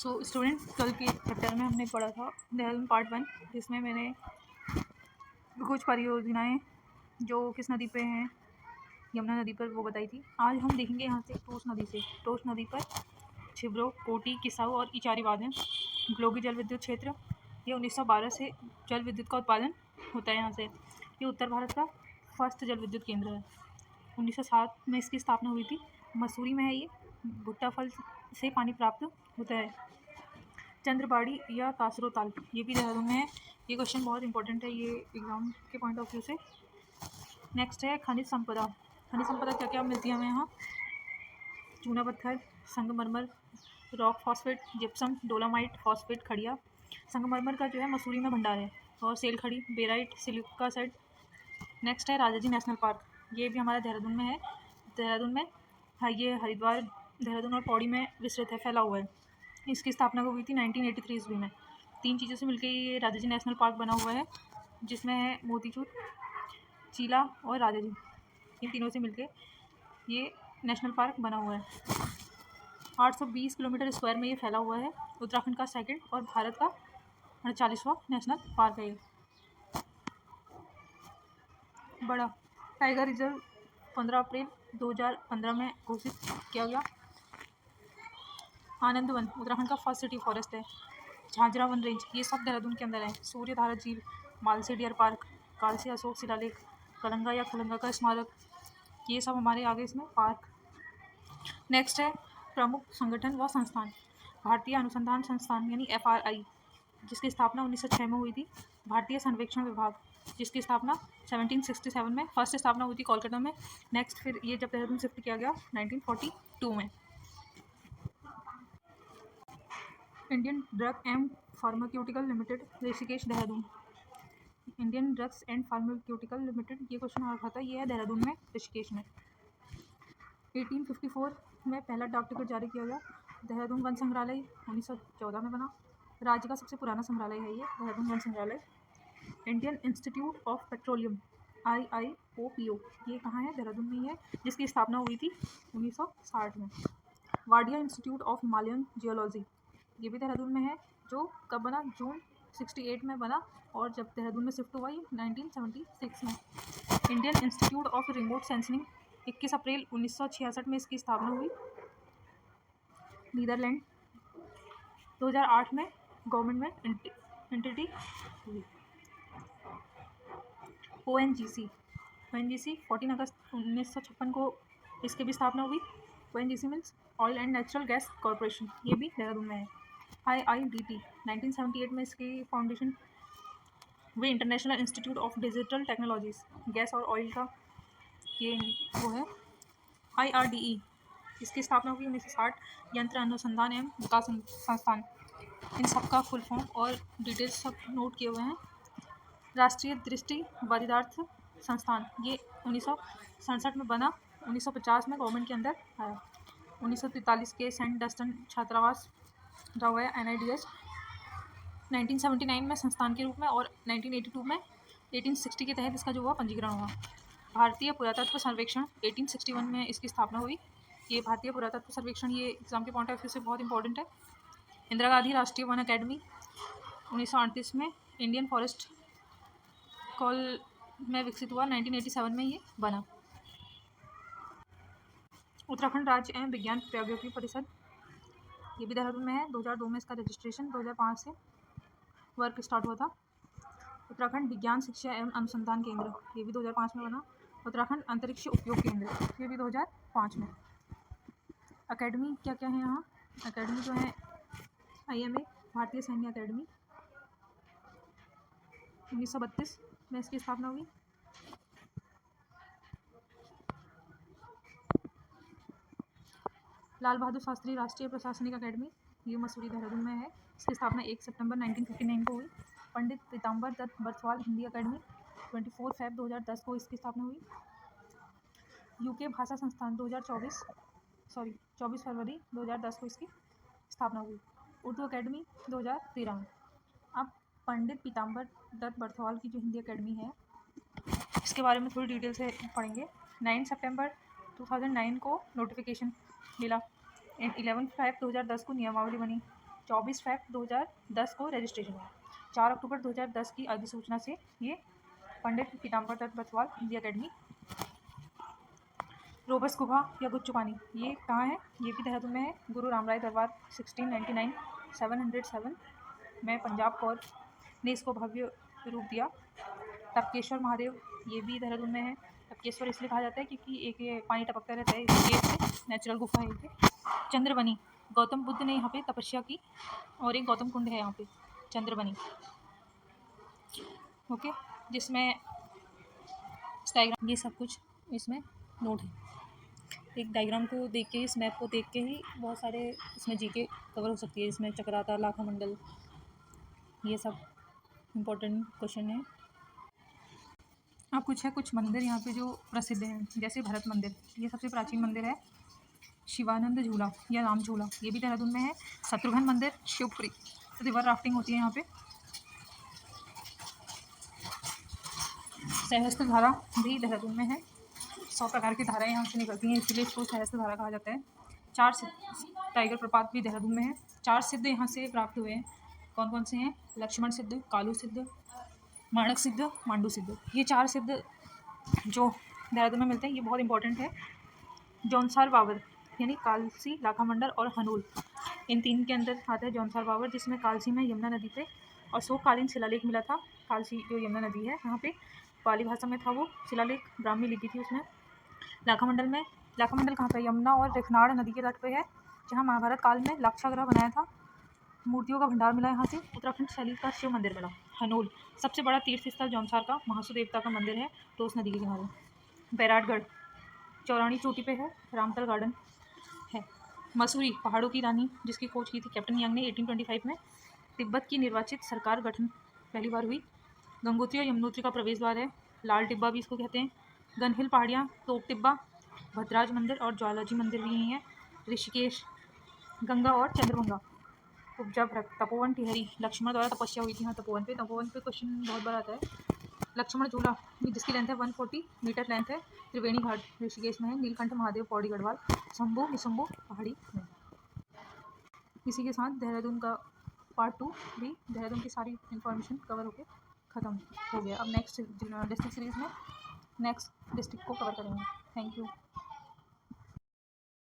So student, कल के chapter में हमने पढ़ा था देहरादून पार्ट 1, जिसमें मैंने कुछ परियोजनाएं जो किस नदी पे हैं, यमुना नदी पर, वो बताई थी। आज हम देखेंगे यहाँ से टोस नदी से। टोस नदी पर छिब्रो, कोटी, किसाऊ और इचारी वादन ग्लोगी जल विद्युत क्षेत्र, ये 1912 से जल विद्युत का उत्पादन होता है यहाँ से। ये उत्तर भारत का फर्स्ट जल विद्युत केंद्र है। 1907 में इसकी स्थापना हुई थी। मसूरी में है ये। भुट्टा फल से पानी प्राप्त होता है। चंद्रबाड़ी या कासरो ताल, ये भी देहरादून में है। ये क्वेश्चन बहुत इंपॉर्टेंट है ये एग्जाम के पॉइंट ऑफ व्यू से। नेक्स्ट है खनिज संपदा। खनिज संपदा क्या क्या मिलती है हमें यहाँ? चूना पत्थर, संगमरमर, rock phosphate, gypsum, dolomite, phosphate, खड़िया। संगमरमर का जो है मसूरी में भंडार है। और सेल खड़ी, बेराइट, सिलिका सेट। नेक्स्ट है राजाजी नेशनल पार्क, ये भी हमारा देहरादून में है। देहरादून में है ये। हरिद्वार, देहरादून और पौड़ी में विस्तृत है, फैला हुआ है। इसकी स्थापना हुई थी 1983 ईस्वी में। 3 चीज़ों से मिलकर ये राजाजी नेशनल पार्क बना हुआ है, जिसमें है मोतीचूर, चीला और राजाजी। इन तीनों से मिलकर ये नेशनल पार्क बना हुआ है। 820 किलोमीटर स्क्वायर में ये फैला हुआ है। उत्तराखंड का सेकंड और भारत का 48वां नेशनल पार्क है ये। बड़ा टाइगर रिजर्व 15 अप्रैल 2015 में घोषित किया गया। आनंद वन उत्तराखंड का फर्स्ट सिटी फॉरेस्ट है। झांझरा वन रेंज, ये सब देहरादून के अंदर है। सूर्यधारा झील, मालसे डियर पार्क, कालसे अशोक शिलालेख, कलंगा या खलंगा का स्मारक, ये सब हमारे आगे इसमें पार्क। नेक्स्ट है प्रमुख संगठन व संस्थान। भारतीय अनुसंधान संस्थान यानी FRI, जिसकी स्थापना 1906 में हुई थी। भारतीय सर्वेक्षण विभाग, जिसकी स्थापना 1767 में, फर्स्ट स्थापना हुई थी कोलकाता में। नेक्स्ट फिर ये जब देहरादून शिफ्ट किया गया 1942 में। Indian drug and pharmaceutical limited, Rishikesh, Dehradun. Indian drugs and pharmaceutical limited, ये क्वेश्चन आ रखा था, ये है देहरादून में, ऋषिकेश में। 1854 में पहला डाक टिकट जारी किया गया। देहरादून वन संग्रहालय 1914 में बना। राज्य का सबसे पुराना संग्रहालय है ये, देहरादून वन संग्रहालय। Indian institute of petroleum, IIOPO, ये कहाँ है? देहरादून में ही है, जिसकी स्थापना हुई थी 1960 में। Wadia institute of Himalayan geology, ये भी देहरादून में है, जो कब बना? जून 68 में बना, और जब देहरादून में शिफ्ट हुआ ये 1976 में। Indian institute of remote sensing, 21 अप्रैल 1966 में इसकी स्थापना हुई, नीदरलैंड। 2008 में गवर्नमेंट में एंटिटी हुई। ONGC 14 अगस्त 1956 को इसकी भी स्थापना हुई। ONGC means oil and natural gas corporation, ये भी देहरादून में है। IIDT 1978 में इसकी फाउंडेशन हुई, international institute of digital technologies, gas और ऑयल का ये वो है। IRDE, इसकी स्थापना हुई 1960, यंत्र अनुसंधान एवं विकास संस्थान। इन सब का फुल फॉर्म और डिटेल्स सब नोट किए हुए हैं। राष्ट्रीय दृष्टि बाधितार्थ संस्थान, ये 1967 में बना, 1950 में गवर्नमेंट के अंदर आया। 1943 के सेंट डस्टन छात्रावास रहा हुआ है, NIDH। 1979 में संस्थान के रूप में, और 1982 में 1860 के तहत इसका जो हुआ पंजीकरण हुआ। भारतीय पुरातत्व सर्वेक्षण 1861 में इसकी स्थापना हुई। ये भारतीय पुरातत्व सर्वेक्षण, ये एग्जाम के पॉइंट ऑफ व्यू से बहुत इंपॉर्टेंट है। इंदिरा गांधी राष्ट्रीय वन अकेडमी 1938 में। इंडियन फॉरेस्ट कॉल में विकसित हुआ, 1987 में ये बना। उत्तराखंड राज्य एवं विज्ञान प्रौद्योगिकी परिषद, ये भी देहरादून में है। 2002 में इसका रजिस्ट्रेशन, 2005 से वर्क स्टार्ट हुआ था। उत्तराखंड विज्ञान शिक्षा एवं अनुसंधान केंद्र, ये भी 2005 में बना। उत्तराखंड अंतरिक्ष उपयोग केंद्र, ये भी 2005 में। अकेडमी क्या क्या है यहाँ? अकेडमी जो है IMA, भारतीय सैन्य अकेडमी, 1932 में इसकी स्थापना हुई। लाल बहादुर शास्त्री राष्ट्रीय प्रशासनिक अकेडमी, ये मसूरी, देहरादून में है। इसकी स्थापना 1 सितंबर 1959 को हुई। पंडित पीताम्बर दत्त बरसवाल हिंदी अकेडमी, 24 फरवरी 2010 को इसकी स्थापना हुई। UK भाषा संस्थान 24 फरवरी 2010 को इसकी स्थापना हुई। उर्दू अकेडमी 2013 में। अब पंडित पीताम्बर दत्त बरसवाल की जो हिंदी अकेडमी है, इसके बारे में थोड़ी डिटेल से पढ़ेंगे। 9 सितंबर 2009 को नोटिफिकेशन मिला। 11 फरवरी 2010 को नियमावली बनी। 24 फैब 2010 को रजिस्ट्रेशन हुआ। 4 अक्टूबर 2010 की अधिसूचना से ये पंडित पीताम्बर दत्त बसवाल हिंदी अकेडमी। रोबस गुफा या गुच्चू पानी, ये कहाँ है? ये भी देहरादून में है। गुरु रामराय दरबार 1699 707 में पंजाब कौर ने इसको भव्य रूप दिया। टपकेश्वर महादेव, ये भी देहरादून में है। टपकेश्वर इसलिए कहा जाता है क्योंकि एक ये पानी टपकता रहता है गेट से, नेचुरल गुफा है ये। चंद्रबनी, गौतम बुद्ध ने यहाँ पे तपस्या की और एक गौतम कुंड है यहाँ पे चंद्रबनी। ओके, जिसमें डायग्राम ये सब कुछ इसमें नोट है। एक डायग्राम को देख के, इस मैप को देख के ही बहुत सारे इसमें जीके कवर हो सकती है। इसमें चक्राता, लाखा मंडल, ये सब इम्पोर्टेंट क्वेश्चन है। अब कुछ मंदिर यहाँ पे जो प्रसिद्ध हैं, जैसे भरत मंदिर, ये सबसे प्राचीन मंदिर है। शिवानंद झूला या राम झूला, ये भी देहरादून में है। शत्रुघ्न मंदिर, शिवपुरी, रिवर राफ्टिंग होती है यहाँ पे। सहस्त्र धारा भी देहरादून में है। 100 प्रकार की धाराएं यहाँ से निकलती हैं, इसलिए इसको सहस्त्र धारा कहा जाता है। 4 टाइगर प्रपात भी देहरादून में है। 4 सिद्ध यहाँ से प्राप्त हुए हैं। कौन कौन से हैं? लक्ष्मण सिद्ध, कालू सिद्ध, माणक सिद्ध, मांडू सिद्ध। ये 4 सिद्ध जो देहरादून में मिलते हैं, ये बहुत इंपॉर्टेंट है। जौनसार बावर यानी कालसी, लाखामंडल और हनूल, इन 3 के अंदर आता है जौनसार बावर, जिसमें कालसी में यमुना नदी पे अशोककालीन शिलालेख मिला था। कालसी जो यमुना नदी है यहाँ पे पाली भाषा में था वो शिलालेख, ब्राह्मी लिपि थी उसमें। लाखामंडल में, लाखामंडल कहाँ पे? यमुना और रिखनाड़ नदी के तट पे है, जहाँ महाभारत काल में लाक्षागृह बनाया था। मूर्तियों का भंडार मिला यहाँ से। उत्तराखंड शैली का शिव मंदिर मिला। हनूल, सबसे बड़ा तीर्थ स्थल जौनसार का महासु देवता का मंदिर है, टोस नदी के किनारे। बैराटगढ़ चौरानी चोटी पे है। रामतल गार्डन है। मसूरी, पहाड़ों की रानी, जिसकी खोज की थी कैप्टन यंग ने 1825 में। तिब्बत की निर्वाचित सरकार गठन पहली बार हुई। गंगोत्री और यमुनोत्री का प्रवेश द्वार है। लाल टिब्बा भी इसको कहते हैं। गनहिल पहाड़ियाँ, तोक टिब्बा, भद्राज मंदिर और ज्वालाजी मंदिर भी यहीं है। ऋषिकेश, गंगा और चंद्रभंगा, उपजा भ्रक, तपोवन टिहरी, लक्ष्मण द्वारा तपस्या हुई थी यहाँ तपोवन पे क्वेश्चन बहुत बार आता है। लक्ष्मण झूला, जिसकी लेंथ है 140 मीटर लेंथ है। त्रिवेणी घाट ऋषिकेश में है। नीलकंठ महादेव पौड़ी गढ़वाल, शंभू निशंभू पहाड़ी में। इसी के साथ देहरादून का पार्ट 2 भी, देहरादून की सारी इन्फॉर्मेशन कवर होके ख़त्म हो गया। अब नेक्स्ट डिस्ट्रिक्ट सीरीज़ में नेक्स्ट डिस्ट्रिक्ट को कवर करेंगे। Thank you.